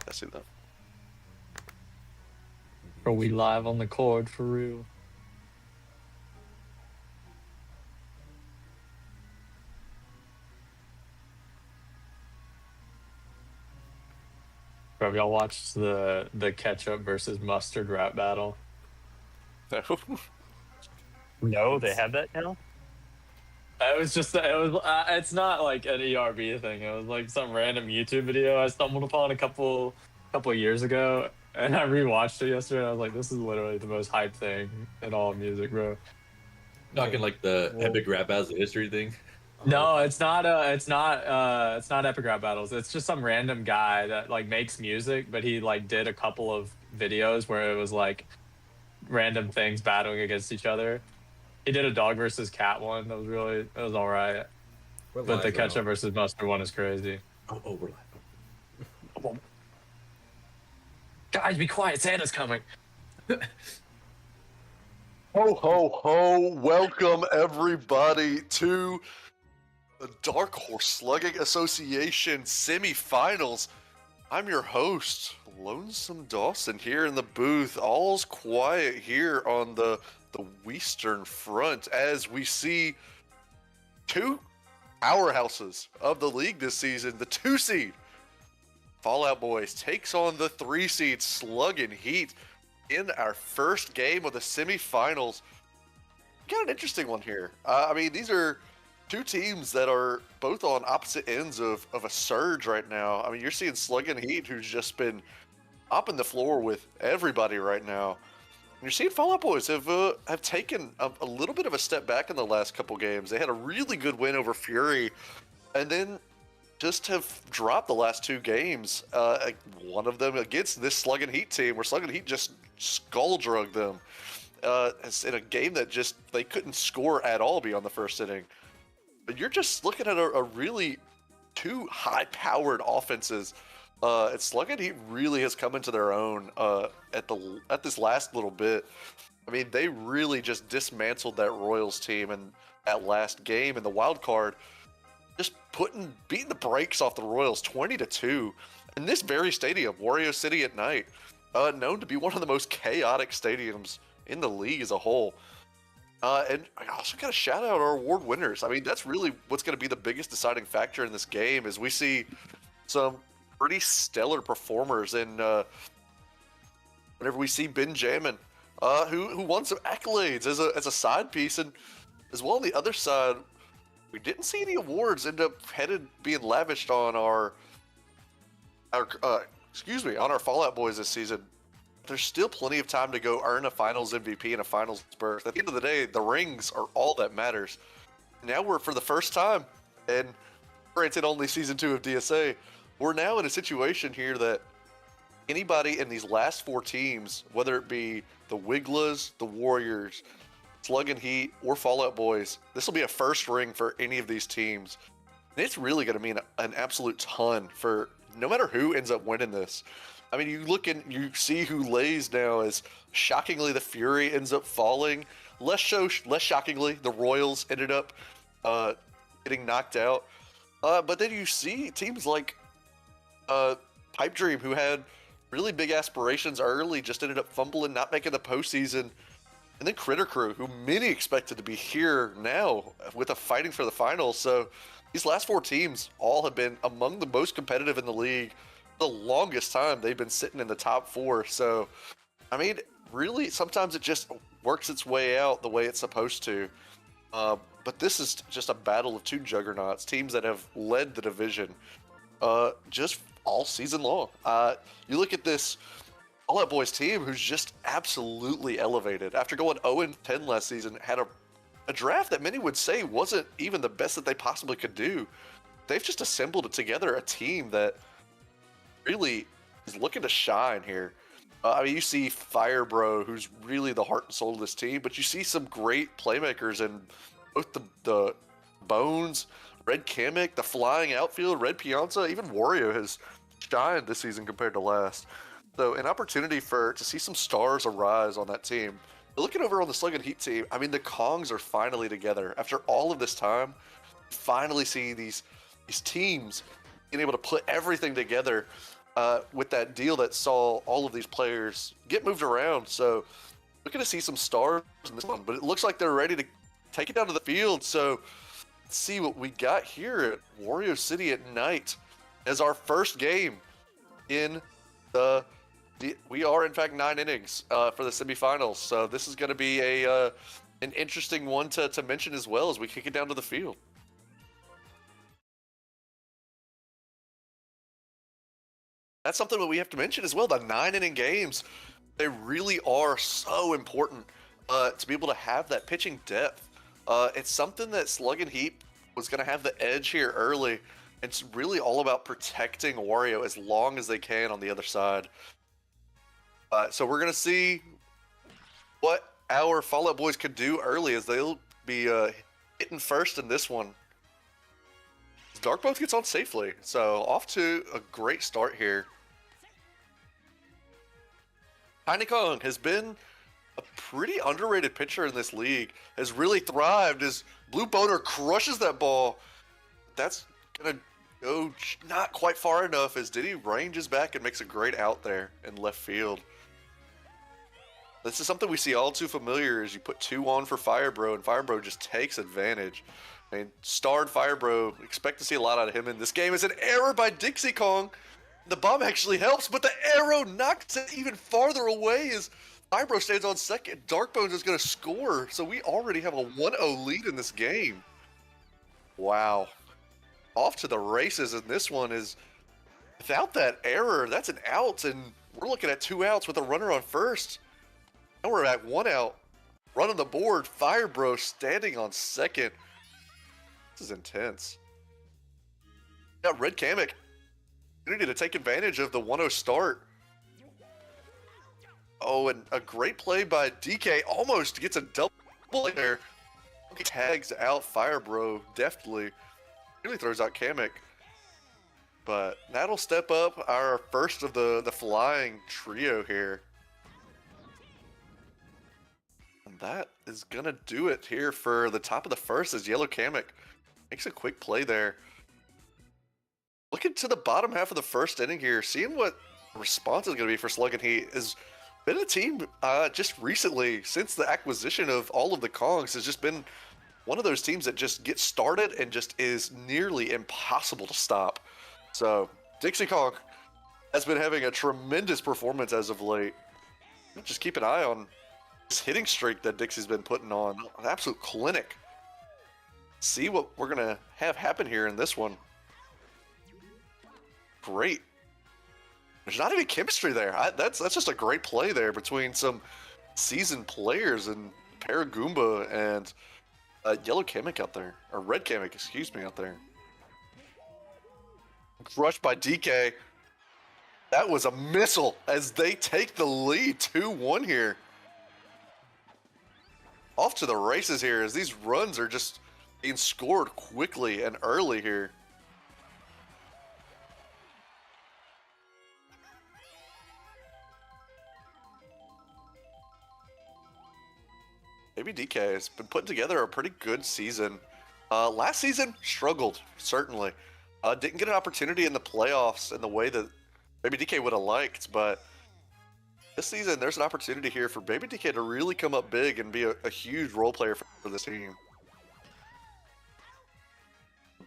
I see that. Are we live on the cord for real? Bro, y'all watched the ketchup versus mustard rap battle? No, they have that now? It's not like an ERB thing. It was like some random YouTube video I stumbled upon a couple years ago, and I rewatched it yesterday. And I was like, this is literally the most hype thing in all of music, bro. Talking like the Whoa. epic rap battles of history thing. No, it's not epic rap battles. It's just some random guy that like makes music, but he like did a couple of videos where it was like random things battling against each other. He did a dog versus cat one. That was all right. But the ketchup versus mustard one is crazy. Oh, overlap. Guys, be quiet. Santa's coming. Ho, ho, ho. Welcome, everybody, to the Dark Horse Slugging Association Semifinals. I'm your host, Lonesome Dawson, here in the booth. All's quiet here on the Western Front as we see two powerhouses of the league this season. The 2 seed, Fallout Boys, takes on the 3 seed, Sluggin Heat, in our first game of the semifinals. Got an interesting one here. I mean, these are two teams that are both on opposite ends of a surge right now. I mean, you're seeing Sluggin Heat, who's just been mopping the floor with everybody right now. And you're seeing Fallout Boys have taken a little bit of a step back in the last couple games. They had a really good win over Fury, and then just have dropped the last 2 games. One of them against this Sluggin Heat team, where Sluggin Heat just skull drugged them in a game that just they couldn't score at all beyond the first inning. But you're just looking at a really two high-powered offenses. And Sluggin Heat really has come into their own at this last little bit. I mean, they really just dismantled that Royals team in that last game in the wild card, just beating the brakes off the Royals 20-2 in this very stadium, Wario City at night, known to be one of the most chaotic stadiums in the league as a whole. And I also got to shout out our award winners. I mean, that's really what's going to be the biggest deciding factor in this game, is we see some pretty stellar performers in whenever we see Benjamin, who won some accolades as a side piece, and as well on the other side, we didn't see any awards end up being lavished on our Fallout Boys this season. There's still plenty of time to go earn a finals MVP and a finals berth. At the end of the day, the rings are all that matters. Now we're, for the first time, and granted only season 2 of DSA, we're now in a situation here that anybody in these last 4 teams, whether it be the Wigglas, the Warriors, Sluggin Heat, or Fallout Boys, this will be a first ring for any of these teams. And it's really going to mean an absolute ton for no matter who ends up winning this. I mean, you see who lays now as shockingly the Fury ends up falling. Less shockingly, the Royals ended up getting knocked out. But then you see teams like Pipe Dream, who had really big aspirations early, just ended up fumbling, not making the postseason. And then Critter Crew, who many expected to be here now with a fighting for the finals. So these last 4 teams all have been among the most competitive in the league. The longest time they've been sitting in the top 4. So, I mean, really, sometimes it just works its way out the way it's supposed to. But this is just a battle of 2 juggernauts, teams that have led the division just all season long. You look at this Fallout Boys team, who's just absolutely elevated. After going 0-10 last season, had a draft that many would say wasn't even the best that they possibly could do. They've just assembled together a team that really is looking to shine here. I mean, you see Firebro, who's really the heart and soul of this team, but you see some great playmakers in both the Bones, Red Kamek, the flying outfield, Red Pianza, even Wario has shined this season compared to last. So an opportunity to see some stars arise on that team. But looking over on the Sluggin Heat team, I mean, the Kongs are finally together. After all of this time, finally see these teams being able to put everything together. with that deal that saw all of these players get moved around. So we're going to see some stars in this one, but it looks like they're ready to take it down to the field. So let's see what we got here at Wario City at night as our first game in the. We are in fact 9 innings for the semifinals. So this is going to be an interesting one to mention as well as we kick it down to the field. That's something that we have to mention as well. The 9-inning games, they really are so important to be able to have that pitching depth. It's something that Sluggin Heat was going to have the edge here early. It's really all about protecting Wario as long as they can on the other side. So we're going to see what our Fallout Boys could do early as they'll be hitting first in this one. Dark both gets on safely, so off to a great start here. Tiny Kong has been a pretty underrated pitcher in this league, has really thrived as Blue Boner crushes that ball. That's gonna go not quite far enough as Diddy ranges back and makes a great out there in left field. This is something we see all too familiar as you put 2 on for Firebro and Firebro just takes advantage. I mean, starred Firebro, expect to see a lot out of him in this game. It's an error by Dixie Kong. The bomb actually helps, but the arrow knocks it even farther away as Firebro stands on second. Darkbones is going to score, so we already have a 1-0 lead in this game. Wow. Off to the races, and this one is, without that error, that's an out, and we're looking at 2 outs with a runner on first. Now we're at 1 out. Run on the board, Firebro standing on second. This is intense. Got Red Kamek. Opportunity to take advantage of the 1-0 start. Oh, and a great play by DK. Almost gets a double there. He tags out Firebro deftly. Really throws out Kamek. But that'll step up our first of the flying trio here. And that is going to do it here for the top of the first as Yellow Kamek makes a quick play there. Looking to the bottom half of the first inning here, seeing what the response is going to be for Sluggin Heat has been a team just recently, since the acquisition of all of the Kongs, has just been one of those teams that just gets started and just is nearly impossible to stop. So Dixie Kong has been having a tremendous performance as of late. Just keep an eye on this hitting streak that Dixie's been putting on. An absolute clinic. See what we're going to have happen here in this one. Great. There's not even chemistry there. That's just a great play there between some seasoned players and Paragoomba and Yellow Kamek out there. Or Red Kamek, excuse me, out there. Crushed by DK. That was a missile as they take the lead 2-1 here. Off to the races here as these runs are just being scored quickly and early here. Maybe DK has been putting together a pretty good season. Last season, struggled, certainly. Didn't get an opportunity in the playoffs in the way that Baby DK would have liked, but this season, there's an opportunity here for Baby DK to really come up big and be a huge role player for this team.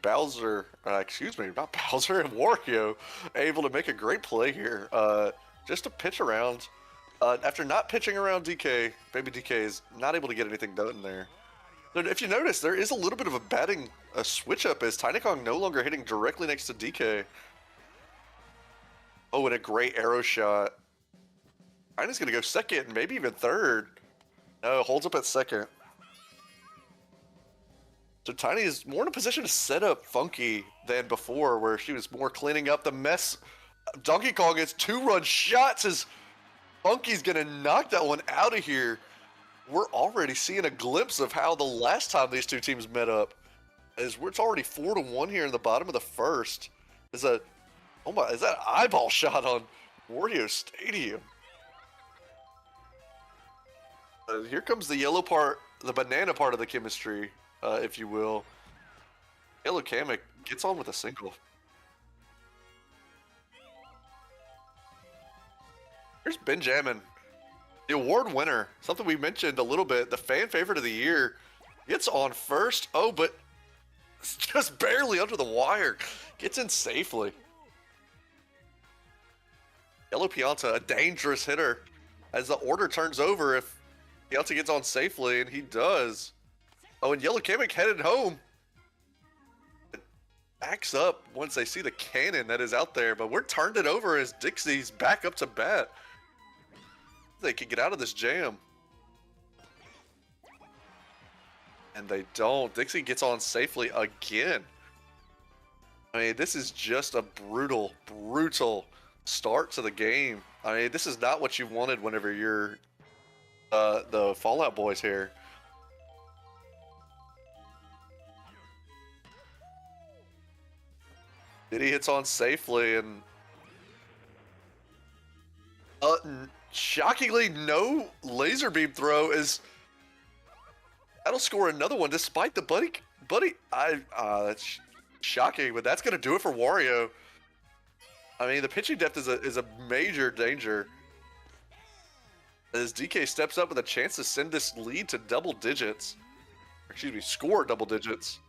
Bowser, excuse me, not Bowser, and Wario able to make a great play here. Just to pitch around. After not pitching around DK, Baby DK is not able to get anything done there. But if you notice, there is a little bit of a batting switch up as Tiny Kong no longer hitting directly next to DK. Oh, and a great arrow shot. Tiny's going to go second, maybe even third. No, holds up at second. So Tiny is more in a position to set up Funky than before, where she was more cleaning up the mess. Donkey Kong gets 2-run shots as Funky's gonna knock that one out of here. We're already seeing a glimpse of how the last time these two teams met up, as it's already 4-1 here in the bottom of the first. Is that eyeball shot on Wario Stadium? Here comes the yellow part, the banana part of the chemistry, if you will. Yellow Kamek gets on with a single. There's Benjamin, the award winner. Something we mentioned a little bit. The fan favorite of the year gets on first. Oh, but just barely under the wire. Gets in safely. Yellow Pianta, a dangerous hitter. As the order turns over, if Pianta gets on safely, and he does. Oh, and Yellow Kamek headed home. It backs up once they see the cannon that is out there, but we're turned it over as Dixie's back up to bat. They can get out of this jam. And they don't. Dixie gets on safely again. I mean, this is just a brutal, brutal start to the game. I mean, this is not what you wanted whenever you're the Fallout Boys here. Diddy hits on safely, and shockingly, no laser beam throw is. That'll score another one despite the buddy. That's shocking, but that's gonna do it for Wario. I mean, the pitching depth is a major danger. As DK steps up with a chance to send this lead to double digits. Excuse me, score double digits.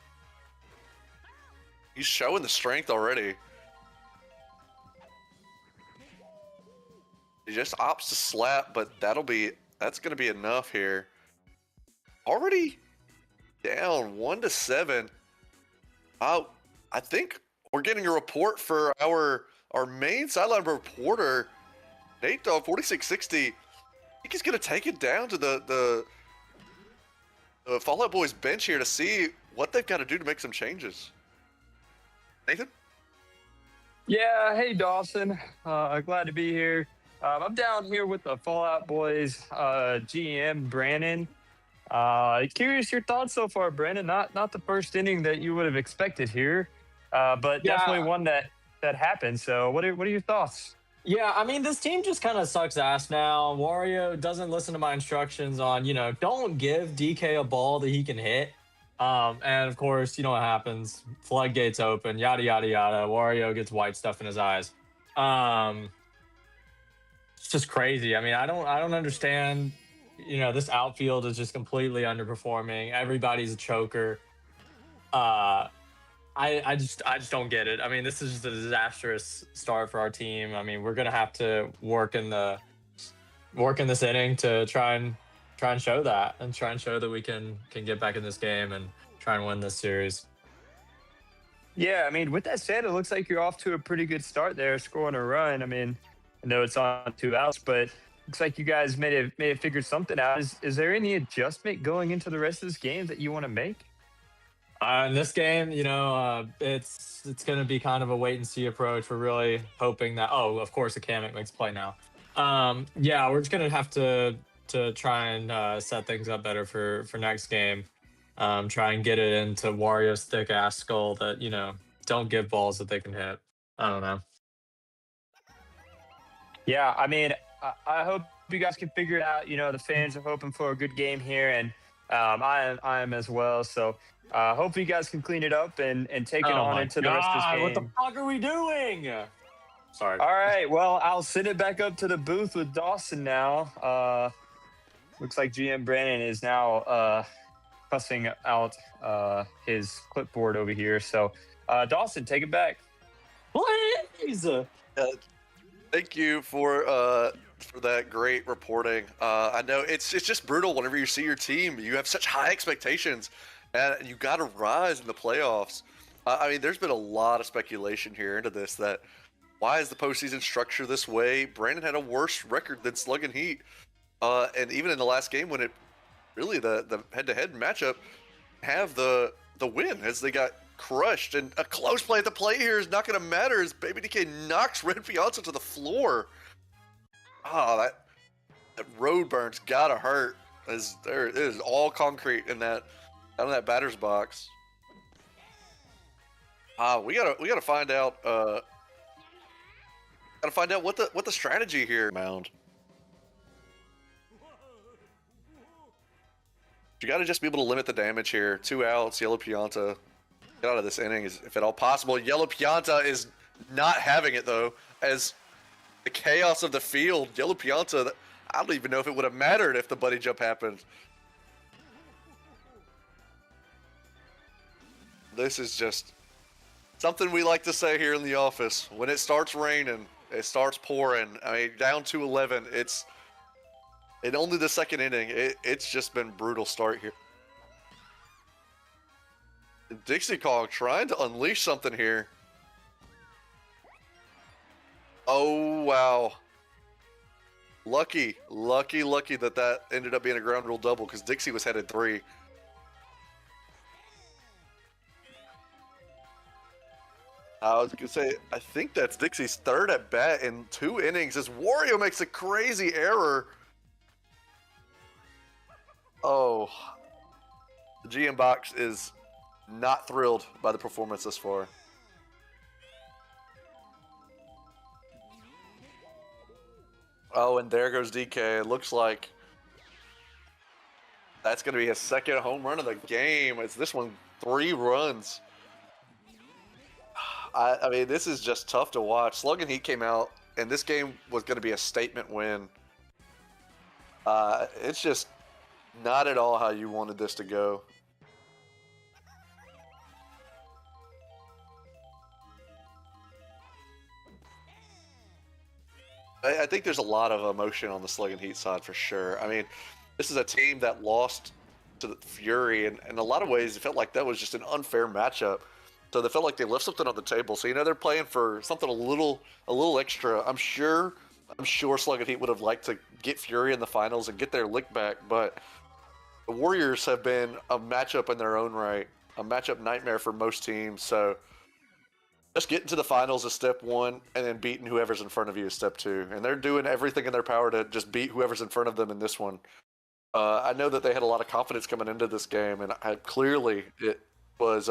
He's showing the strength already. He just opts to slap, but that's gonna be enough here. Already down 1-7. I think we're getting a report for our main sideline reporter, Nate Dog 4660. I think he's gonna take it down to the Fallout Boys bench here to see what they've got to do to make some changes. Nathan? Yeah, hey Dawson. Glad to be here. I'm down here with the Fallout Boys GM Brandon. Curious your thoughts so far, Brandon. Not the first inning that you would have expected here, but definitely one that happened. So what are your thoughts? Yeah, I mean, this team just kind of sucks ass now. Wario doesn't listen to my instructions on, don't give DK a ball that he can hit. And of course, you know what happens. Floodgates open, yada, yada, yada. Wario gets white stuff in his eyes. It's just crazy. I mean, I don't understand. This outfield is just completely underperforming. Everybody's a choker. I just don't get it. I mean, this is just a disastrous start for our team. I mean, we're gonna have to work in this inning to try and show that, and try and show that we can get back in this game and try and win this series. Yeah, I mean, with that said, it looks like you're off to a pretty good start there, scoring a run. I mean, I know it's on 2 outs, but looks like you guys may have figured something out. Is there any adjustment going into the rest of this game that you want to make? In this game, it's going to be kind of a wait and see approach. We're really hoping that. Oh, of course, the Kamek makes play now. Yeah, we're just going to have to try and set things up better for next game. Try and get it into Wario's thick ass skull that don't give balls that they can hit. I don't know. Yeah, I mean, I hope you guys can figure it out. The fans are hoping for a good game here, and I am as well. So hopefully you guys can clean it up and take it on into the rest of this game. What the fuck are we doing? Sorry. All right, well, I'll send it back up to the booth with Dawson now. Looks like GM Brandon is now fussing out his clipboard over here. So Dawson, take it back. Please. Thank you for that great reporting. I know it's just brutal whenever you see your team. You have such high expectations, and you got to rise in the playoffs. I mean, there's been a lot of speculation here into this. That why is the postseason structure this way? Brandon had a worse record than Sluggin Heat, and even in the last game when it really the head-to-head matchup have the win as they got crushed, and a close play at the plate here is not going to matter as Baby DK knocks Red Piazza to the floor. That road burn's gotta hurt, as there it is all concrete in that out of that batter's box. We gotta find out what the strategy here mound. You gotta just be able to limit the damage here. 2 outs, Yellow Pianta. Get out of this inning if at all possible. Yellow Pianta is not having it though, as the chaos of the field. Yellow Pianta, I don't even know if it would have mattered if the buddy jump happened. This is just something we like to say here in the office. When it starts raining, it starts pouring. I mean, down to 11, it's in only the second inning. It's just been brutal start here. Dixie Kong trying to unleash something here. Oh, wow. Lucky that ended up being a ground rule double because Dixie was headed 3. I was going to say, I think that's Dixie's 3rd at bat in 2 innings as Wario makes a crazy error. Oh, the GM box is not thrilled by the performance thus far. Oh, and there goes DK. It looks like that's going to be his 2nd home run of the game. It's this one 3 runs. I mean, this is just tough to watch. Sluggin Heat came out, and this game was going to be a statement win. It's just not at all how you wanted this to go. I think there's a lot of emotion on the Sluggin Heat side for sure. I mean, this is a team that lost to the Fury, and in a lot of ways, it felt like that was just an unfair matchup. So they felt like they left something on the table. So they're playing for something a little extra. I'm sure Sluggin Heat would have liked to get Fury in the finals and get their lick back, but the Warriors have been a matchup in their own right, a matchup nightmare for most teams. So just getting to the finals is step 1, and then beating whoever's in front of you is step 2. And they're doing everything in their power to just beat whoever's in front of them in this one. I know that they had a lot of confidence coming into this game, and clearly it was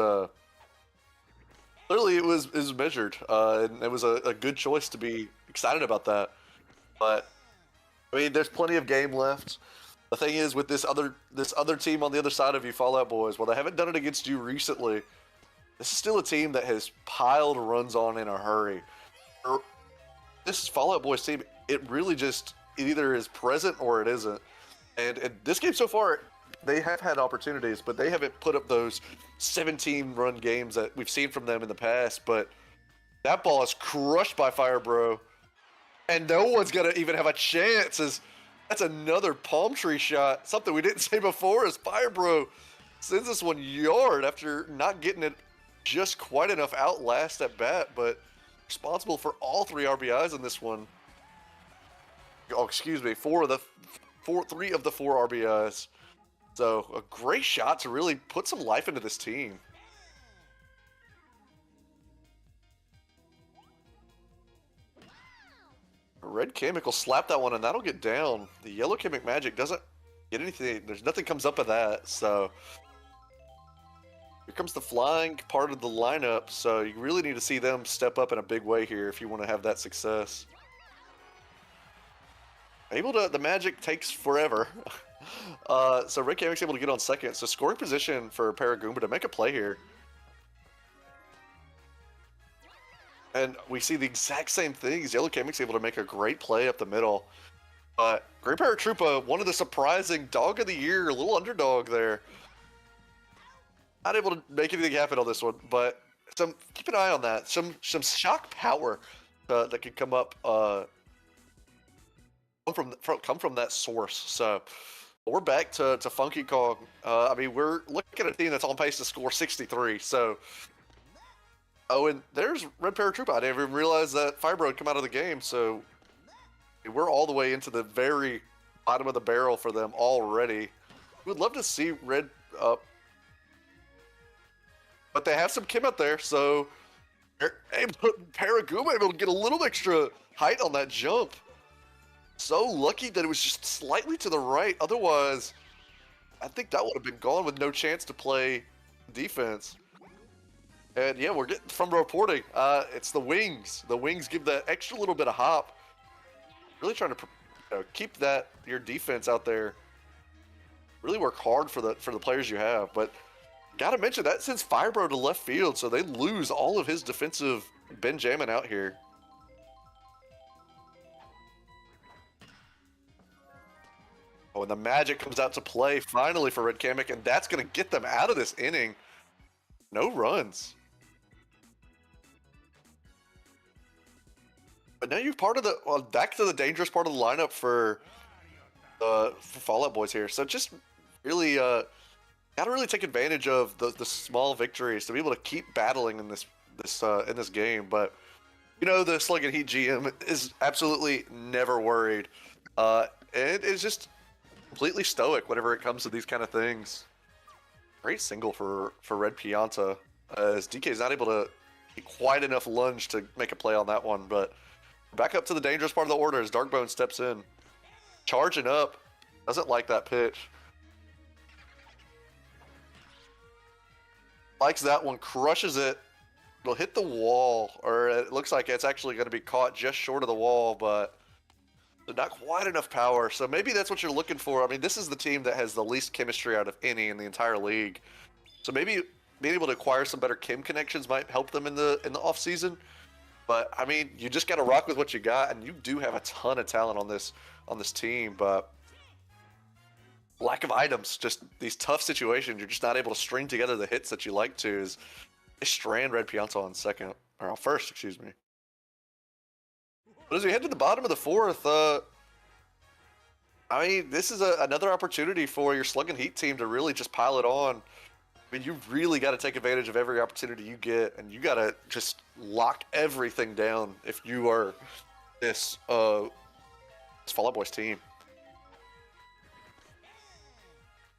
measured, and it was a good choice to be excited about that. But I mean, there's plenty of game left. The thing is, with this other team on the other side of you, Fallout Boys, well, they haven't done it against you recently. This is still a team that has piled runs on in a hurry. This Fallout Boys team, it really just it either is present or it isn't. And in this game so far, they have had opportunities, but they haven't put up those 17-run games that we've seen from them in the past. But that ball is crushed by Firebro, and no one's gonna even have a chance. That's another palm tree shot. Something we didn't say before is Firebro sends this one yard after not getting it just quite enough out last at bat, but responsible for all 3 RBIs in this one. Oh, excuse me, 3 of the 4 RBIs. So a great shot to really put some life into this team. Red Kamek will slap that one, and that'll get down. The Yellow Kamek Magic doesn't get anything. There's nothing comes up of that. So here comes the flying part of the lineup. So you really need to see them step up in a big way here if you want to have that success. The Magic takes forever. So Red Kamek's able to get on second. So scoring position for Paragoomba to make a play here. And we see the exact same things. Yellow Kamek's able to make a great play up the middle. But Green Paratroopa, one of the surprising dog of the year, a little underdog there. Not able to make anything happen on this one, but keep an eye on that. Some shock power that could come up come from that source. So we're back to Funky Kong. I mean, we're looking at a team that's on pace to score 63. So, oh, and there's Red Paratroopa. I didn't even realize that Firebro had come out of the game. So we're all the way into the very bottom of the barrel for them already. We'd love to see Red up. But they have some Kim out there, so Paragoomba able to get a little extra height on that jump. So lucky that it was just slightly to the right. Otherwise, I think that would have been gone with no chance to play defense. And yeah, we're getting from reporting. It's the wings. The wings give that extra little bit of hop. Really trying to keep your defense out there. Really work hard for the players you have, but. Gotta mention, that sends Firebro to left field, so they lose all of his defensive Benjamin out here. Oh, and the magic comes out to play finally for Red Kamek, and that's going to get them out of this inning. No runs. But now you're part of the back to the dangerous part of the lineup for Fallout Boys here. So just really gotta really take advantage of the small victories to be able to keep battling in this game. But you know, the Sluggin Heat GM is absolutely never worried. It is just completely stoic whenever it comes to these kind of things. Great single for Red Pianta, as DK is not able to get quite enough lunge to make a play on that one. But back up to the dangerous part of the order as Darkbone steps in. Charging up. Doesn't like that pitch. Likes that one. Crushes it. It'll hit the wall. Or it looks like it's actually going to be caught just short of the wall, but not quite enough power. So maybe that's what you're looking for. I mean, this is the team that has the least chemistry out of any in the entire league. So maybe being able to acquire some better chem connections might help them in the off season. But I mean, you just got to rock with what you got, and you do have a ton of talent on this team. But lack of items, just these tough situations, you're just not able to string together the hits that you like to. Is they strand Red Pianta on first, excuse me. But as we head to the bottom of the fourth, I mean, this is another opportunity for your Sluggin Heat team to really just pile it on. I mean, you really got to take advantage of every opportunity you get, and you got to just lock everything down if you are this Fallout Boys team.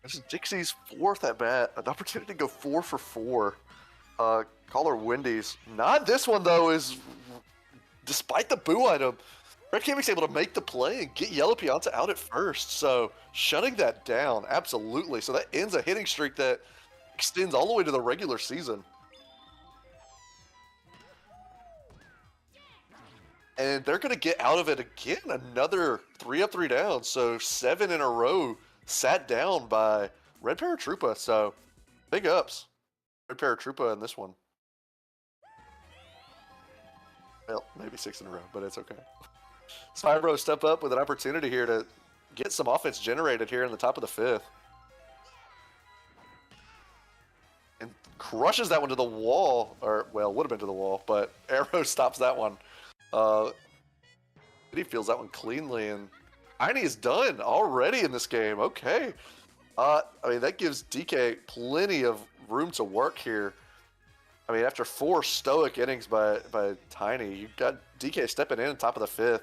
This is Dixie's fourth at bat, an opportunity to go 4 for 4. Caller Wendy's. Not this one though. Is despite the boo item, Red Kamek's able to make the play and get Yellow Pianta out at first. So shutting that down, absolutely. So that ends a hitting streak that extends all the way to the regular season. And they're going to get out of it again, another 3 up, 3 down. So 7 in a row sat down by Red Paratroopa. So big ups. Red Paratroopa in this one. Well, maybe 6 in a row, but it's okay. Spyro step up with an opportunity here to get some offense generated here in the top of the 5th. And crushes that one to the wall, or, well, would have been to the wall, but Arrow stops that one. He feels that one cleanly, and Tiny is done already in this game. Okay. I mean, that gives DK plenty of room to work here. I mean, after 4 stoic innings by Tiny, you got DK stepping in top of the 5th.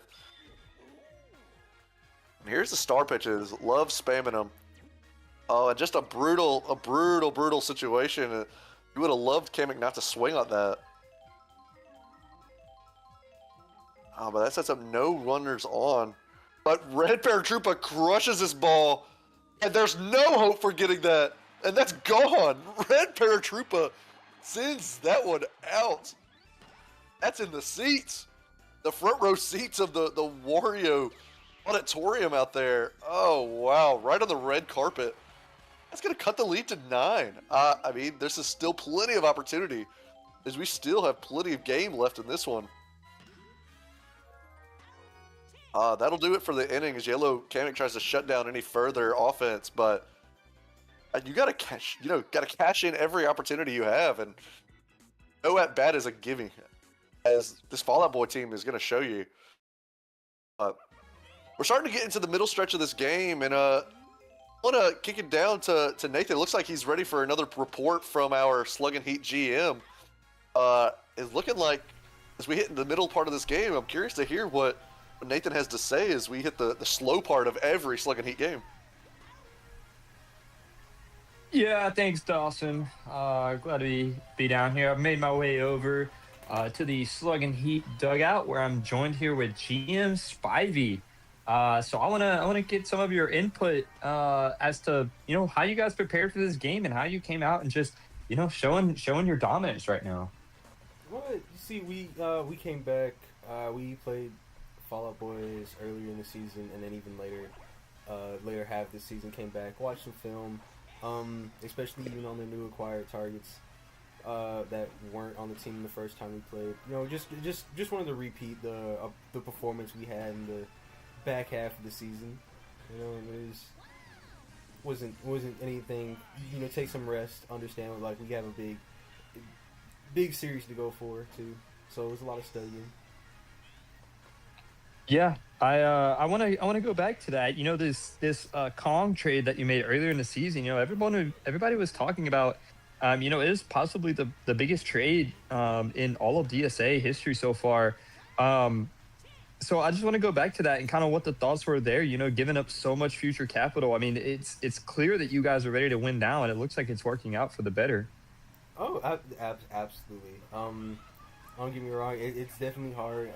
And here's the star pitches. Love spamming them. Oh, and just a brutal situation. You would have loved Kamek not to swing on that. Oh, but that sets up no runners on. But Red Paratroopa crushes this ball, and there's no hope for getting that. And that's gone. Red Paratroopa sends that one out. That's in the seats. The front row seats of the Wario auditorium out there. Oh, wow. Right on the red carpet. That's going to cut the lead to 9. I mean, there's still plenty of opportunity, as we still have plenty of game left in this one. That'll do it for the inning as Yellow Kamek tries to shut down any further offense, but you gotta cash in every opportunity you have, and no at bat is a gimme, as this Fallout Boy team is gonna show you. We're starting to get into the middle stretch of this game, and I want to kick it down to Nathan. It looks like he's ready for another report from our Sluggin Heat GM. It's looking like as we hit in the middle part of this game, I'm curious to hear what Nathan has to say as we hit the slow part of every Sluggin Heat game. Yeah, thanks, Dawson. Glad to be down here. I've made my way over to the Sluggin Heat dugout, where I'm joined here with GM Spivey. So I wanna get some of your input as to how you guys prepared for this game and how you came out and just showing your dominance right now. Well, you see, we came back. We played Fallout Boys earlier in the season, and then even later half this season came back, watched some film, especially even on the new acquired targets that weren't on the team the first time we played. Just wanted to repeat the performance we had in the back half of the season. You know, it wasn't anything. You know, take some rest. Understand, like, we have a big series to go for too. So it was a lot of studying. Yeah, I want to go back to that. You know, this Kong trade that you made earlier in the season. You know, everybody was talking about. You know, it is possibly the biggest trade in all of DSA history so far. So I just want to go back to that and kind of what the thoughts were there. You know, giving up so much future capital. I mean, it's clear that you guys are ready to win now, and it looks like it's working out for the better. Oh, absolutely. Don't get me wrong. It's definitely hard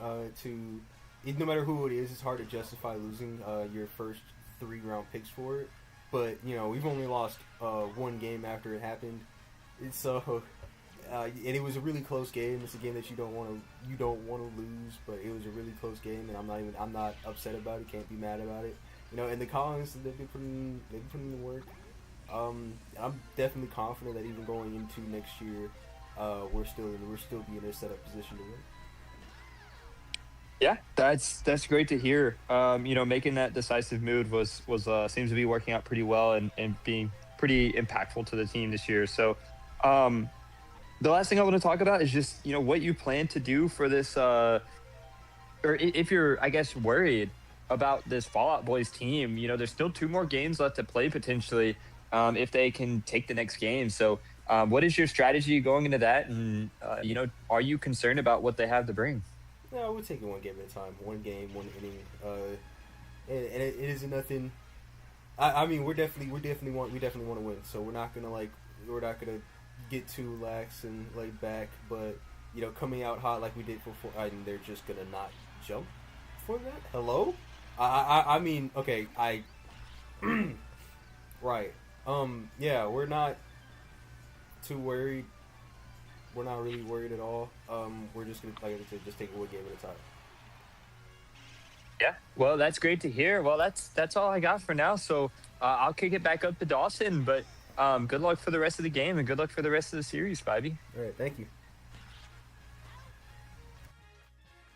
no matter who it is, it's hard to justify losing your first 3-round picks for it. But you know, we've only lost one game after it happened. And it was a really close game. It's a game that you don't want to lose, but it was a really close game, and I'm not upset about it. Can't be mad about it. You know, and the Collins, they've been putting in the work. I'm definitely confident that even going into next year, we're still be in a set up position to win. Yeah, that's great to hear. You know, making that decisive move was seems to be working out pretty well and being pretty impactful to the team this year. So, the last thing I want to talk about is just, you know, what you plan to do for this, or if you're, I guess, worried about this Fallout Boys team. You know, there's still 2 more games left to play potentially, if they can take the next game. So, what is your strategy going into that? And, you know, are you concerned about what they have to bring? No, we're taking one game at a time. One game, one inning. And it isn't nothing. I mean, we definitely want to win. So we're not gonna get too lax and laid back. But you know, coming out hot like we did before, and they're just gonna not jump for that. Hello? I mean, okay, right. Yeah, we're not too worried. We're not really worried at all. We're just gonna, like I said, just take it one game at a time. Yeah. Well, that's great to hear. Well, that's all I got for now. So I'll kick it back up to Dawson. But good luck for the rest of the game and good luck for the rest of the series, Spivey. All right, thank you.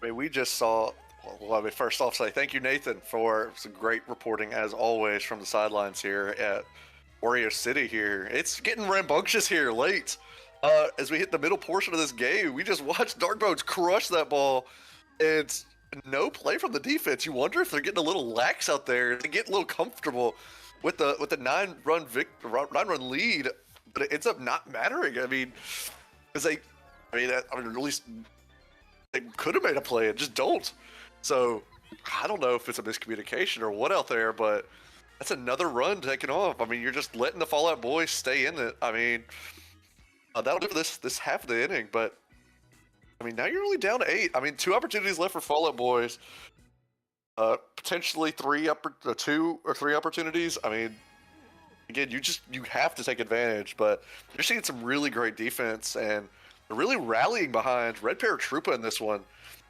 I mean, we just saw. Well, I mean, first off, say thank you, Nathan, for some great reporting as always from the sidelines here at Warrior City. Here, it's getting rambunctious here late. As we hit the middle portion of this game, we just watched Darkbones crush that ball, and no play from the defense. You wonder if they're getting a little lax out there. They get a little comfortable with the 9-run lead, but it ends up not mattering. I mean, because at least they could have made a play and just don't. So I don't know if it's a miscommunication or what out there, but that's another run taken off. I mean, you're just letting the Fallout Boys stay in it. I mean. That'll do for this half of the inning, but I mean, now you're only down to 8. I mean, 2 opportunities left for Fallout Boys. Potentially 2 or 3 opportunities. I mean, again, you have to take advantage, but you're seeing some really great defense, and they're really rallying behind Red Paratroopa in this one.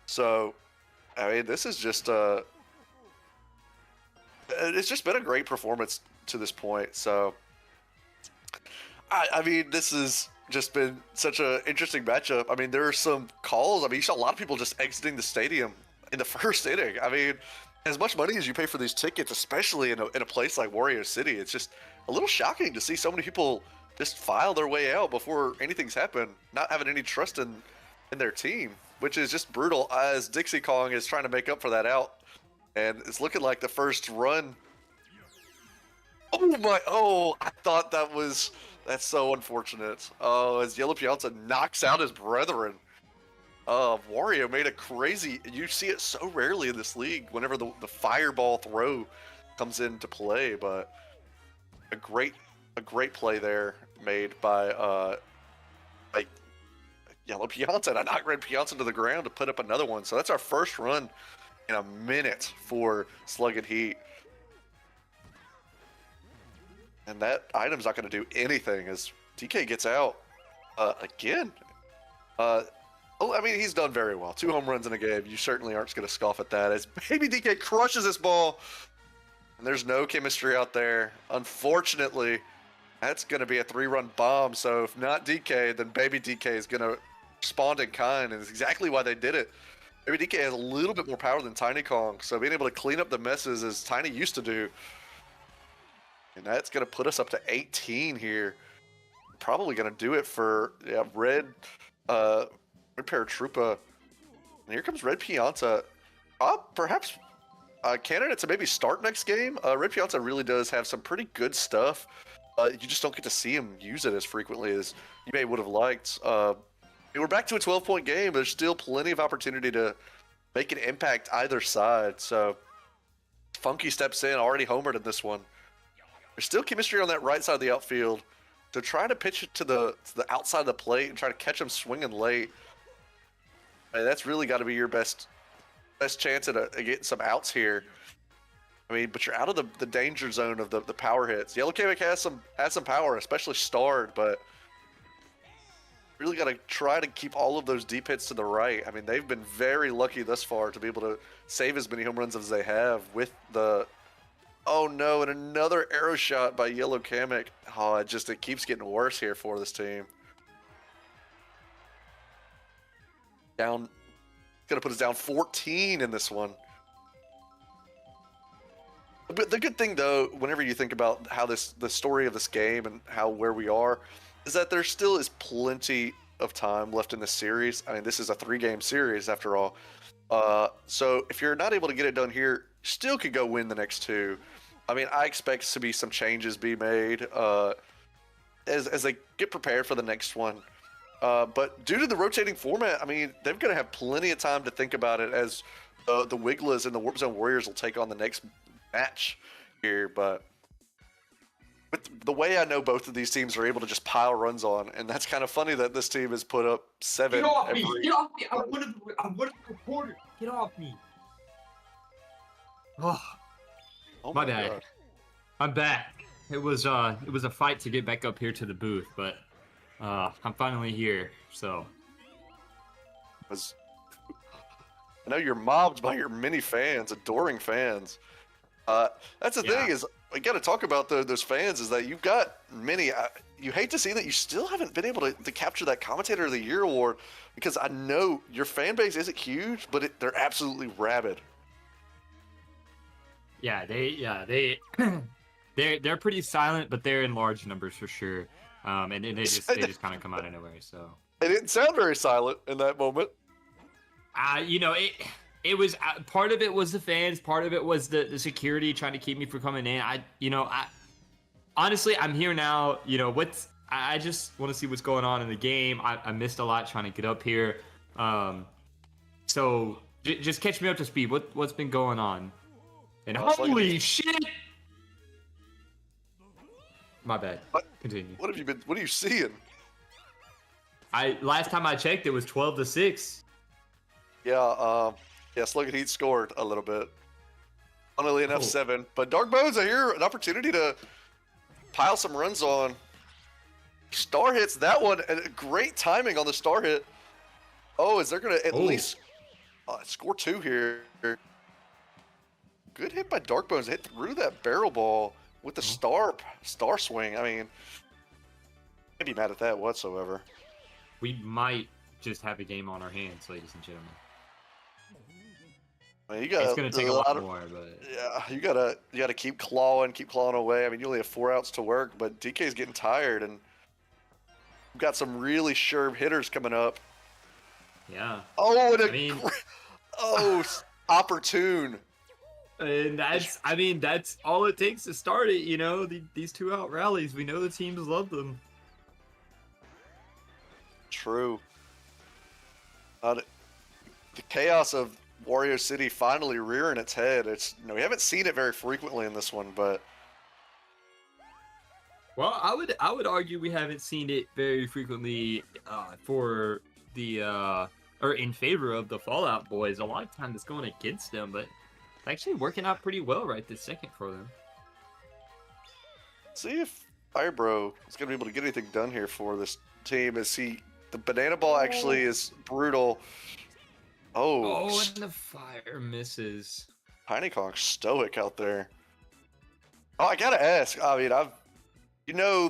So, I mean, this is just it's just been a great performance to this point. So, I mean, this is just been such an interesting matchup. I mean, there are some calls. I mean, you saw a lot of people just exiting the stadium in the first inning. I mean, as much money as you pay for these tickets, especially in a place like Warrior City, it's just a little shocking to see so many people just file their way out before anything's happened, not having any trust in their team, which is just brutal as Dixie Kong is trying to make up for that out. And it's looking like the first run. I thought that's so unfortunate. Oh, as Yellow Piazza knocks out his brethren. Wario made a crazy, you see it so rarely in this league whenever the fireball throw comes into play, but a great play there made by Yellow Piazza, and I knocked Red Piazza to the ground to put up another one. So that's our first run in a minute for Sluggin Heat. And that item's not going to do anything as DK gets out again. I mean, he's done very well. 2 home runs in a game. You certainly aren't going to scoff at that. As Baby DK crushes this ball, and there's no chemistry out there. Unfortunately, that's going to be a 3-run bomb. So if not DK, then Baby DK is going to respond in kind, and it's exactly why they did it. maybe DK has a little bit more power than Tiny Kong, so being able to clean up the messes as Tiny used to do. And that's going to put us up to 18 here. Probably going to do it for Red Paratroopa. And here comes Red Pianta. Perhaps candidate to maybe start next game. Red Pianta really does have some pretty good stuff. You just don't get to see him use it as frequently as you may would have liked. We're back to a 12-point game. There's still plenty of opportunity to make an impact either side. So Funky steps in, already homered in this one. There's still chemistry on that right side of the outfield. So trying to pitch it to the outside of the plate and try to catch him swinging late. I mean, that's really got to be your best chance at getting some outs here. I mean, but you're out of the danger zone of the power hits. Yellow Kamek has some power, especially starred, but really got to try to keep all of those deep hits to the right. I mean, they've been very lucky thus far to be able to save as many home runs as they have with the. Oh no, and another arrow shot by Yellow Kamek. Oh, it keeps getting worse here for this team. Down, gonna put us down 14 in this one. But the good thing though, whenever you think about how the story of this game and where we are, is that there still is plenty of time left in this series. I mean, this is a 3-game series after all. So if you're not able to get it done here, still could go win the next 2. I mean, I expect to be some changes be made as they get prepared for the next one. But due to the rotating format, I mean, they're going to have plenty of time to think about it as the Wigglas and the Warp Zone Warriors will take on the next match here. But with the way I know both of these teams are able to just pile runs on, and that's kind of funny that this team has put up 7 Get off every... me! Get off me! I'm one of the reporters. Get off me! Oh, my bad. God. I'm back. It was a fight to get back up here to the booth, but I'm finally here. So I know you're mobbed by your many fans, adoring fans. That's the thing is, we got to talk about those fans. Is that you've got many. You hate to see that you still haven't been able to capture that Commentator of the Year award, because I know your fan base isn't huge, but they're absolutely rabid. they're pretty silent, but they're in large numbers for sure. And they just kind of come out of nowhere. So It didn't sound very silent in that moment. It was part of it was the fans, part of it was the security trying to keep me from coming in. Honestly, I'm here now. I just want to see what's going on in the game. I missed a lot trying to get up here. So just catch me up to speed. What's been going on? And holy shit! My bad. Continue. What are you seeing? Last time I checked, it was 12-6. Yeah, Sluggin Heat scored a little bit. Funnily enough, 7. But Dark Bones are here, an opportunity to pile some runs on. Star hits that one, and great timing on the star hit. Oh, is there going to at least score 2 here? Good hit by Dark Bones. Hit through that barrel ball with the star swing. I mean, can't be mad at that whatsoever. We might just have a game on our hands, ladies and gentlemen. I mean, it's going to take a lot more, but yeah, you gotta keep clawing away. I mean, you only have 4 outs to work, but DK's getting tired, and we've got some really sure hitters coming up. Yeah. Oh, opportune. And that's all it takes to start it. These 2-out rallies, we know the teams love them. True. The chaos of Wario City finally rearing its head. We haven't seen it very frequently in this one, but well, I would argue we haven't seen it very frequently for the or in favor of the Fallout Boys. A lot of times it's going against them, but it's actually working out pretty well right this second for them. See if Firebro is going to be able to get anything done here for this team. The banana ball actually is brutal. Oh, and the fire misses. Tiny Kong stoic out there. Oh, I gotta ask. I mean,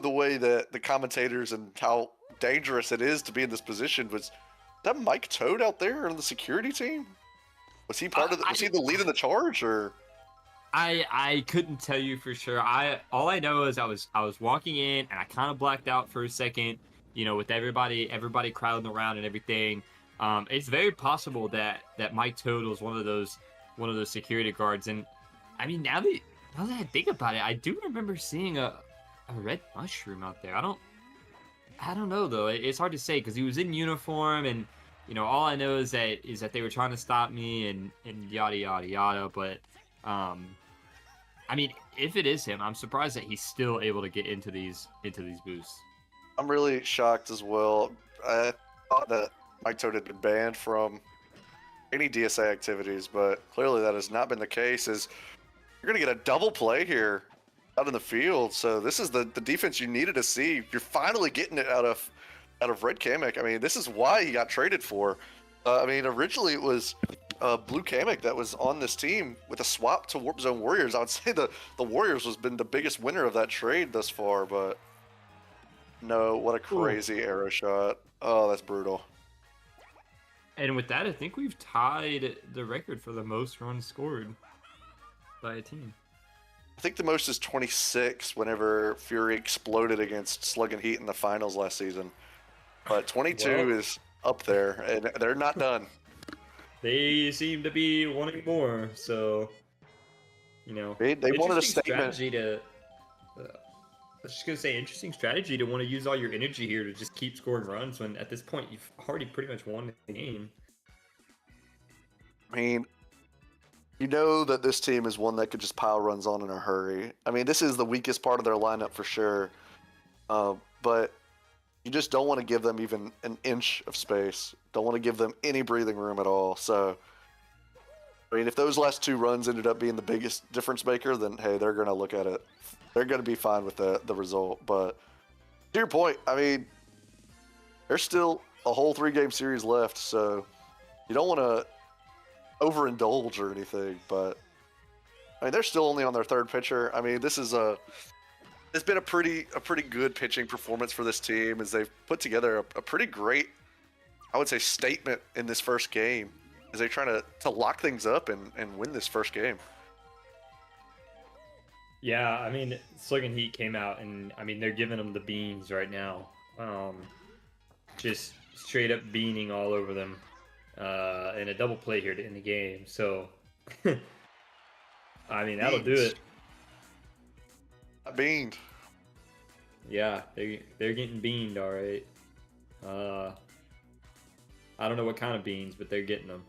the way that the commentators and how dangerous it is to be in this position. Was that Mike Toad out there on the security team? Was he part of the? Was he the lead in the charge, or? I couldn't tell you for sure. All I know is I was walking in and I kind of blacked out for a second, with everybody crowding around and everything. It's very possible that Mike Toad was one of those security guards. And I mean, now that I think about it, I do remember seeing a red mushroom out there. I don't know though. It's hard to say because he was in uniform, and all I know is that they were trying to stop me and yada yada yada. But I mean, if it is him, I'm surprised that he's still able to get into these booths. I'm really shocked as well. I thought that Mike Toad had been banned from any DSA activities, but clearly that has not been the case. Is you're gonna get a double play here out in the field, so this is the defense you needed to see. You're finally getting it out of Red Kamek. I mean, this is why he got traded for. I mean, originally it was Blue Kamek that was on this team with a swap to Warp Zone Warriors. I would say the Warriors has been the biggest winner of that trade thus far, but no, what a crazy arrow shot. Oh, that's brutal. And with that, I think we've tied the record for the most runs scored by a team. I think the most is 26 whenever Fury exploded against Sluggin Heat in the finals last season. But 22 is up there, and they're not done. They seem to be wanting more, so They wanted a statement. Strategy to, I was just gonna say, interesting strategy to want to use all your energy here to just keep scoring runs when at this point you've already pretty much won the game. I mean, you know that this team is one that could just pile runs on in a hurry. I mean, this is the weakest part of their lineup for sure, but you just don't want to give them even an inch of space. Don't want to give them any breathing room at all. So, I mean, if those last two runs ended up being the biggest difference maker, then hey, they're going to look at it. They're going to be fine with the result. But to your point, I mean, there's still a whole 3-game series left, so you don't want to overindulge or anything. But I mean, they're still only on their third pitcher. I mean, it's been a pretty good pitching performance for this team as they've put together a pretty great, I would say, statement in this first game as they're trying to lock things up and win this first game. Yeah, I mean, Sluggin Heat came out, and I mean, they're giving them the beans right now. Just straight up beaning all over them, and a double play here to end the game. So, I mean, that'll do it. Beaned. Yeah, they're getting beaned, all right. I don't know what kind of beans, but they're getting them.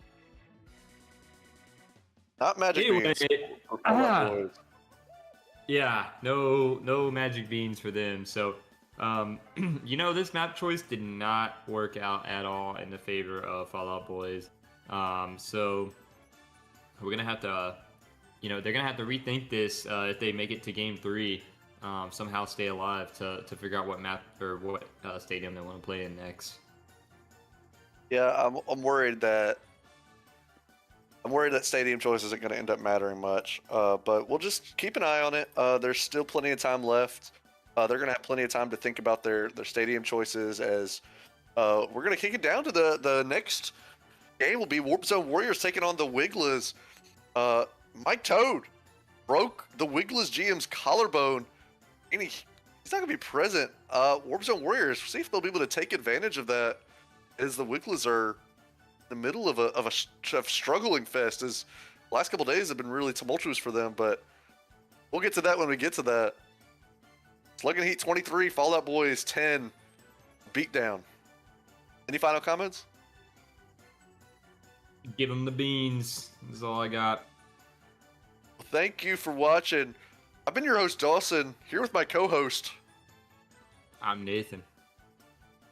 Not magic beans. Yeah, no magic beans for them. So, this map choice did not work out at all in the favor of Fall Out Boys. So we're gonna have to, they're gonna have to rethink this if they make it to Game 3. Somehow stay alive to figure out what map or what stadium they want to play in next. Yeah, I'm worried that stadium choice isn't going to end up mattering much. But we'll just keep an eye on it. There's still plenty of time left. They're going to have plenty of time to think about their stadium choices as we're going to kick it down to the next game will be Warp Zone Warriors taking on the Wigglers. Mike Toad broke the Wigglers GM's collarbone. And he's not going to be present. Warp Zone Warriors, see if they'll be able to take advantage of that as the Wigglers are in the middle of a struggling fest. As the last couple days have been really tumultuous for them, but we'll get to that when we get to that. Sluggin Heat 23, Fallout Boys 10, beatdown. Any final comments? Give them the beans. That's all I got. Well, thank you for watching. I've been your host, Dawson, here with my co-host. I'm Nathan.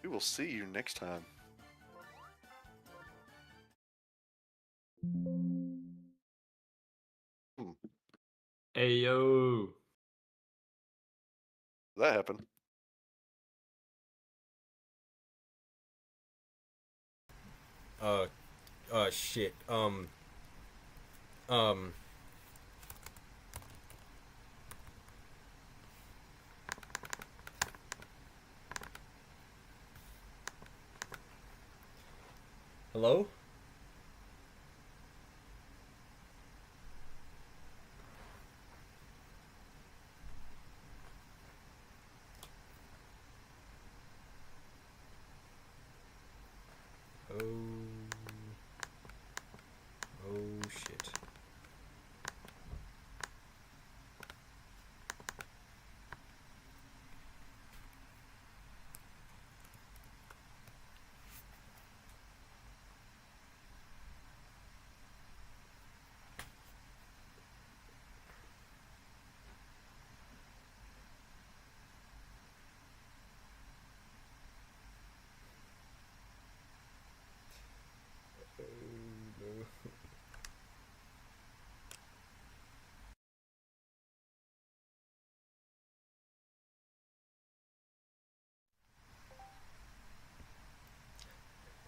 We will see you next time. Hey, yo. That happened. Shit. Hello?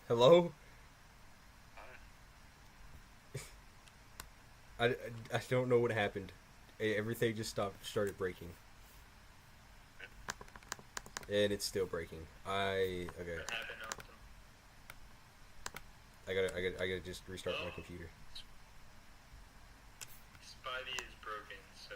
Hello? I don't know what happened. Everything just started breaking. And it's still breaking. Okay. I gotta just restart my computer. Spidey is broken, so.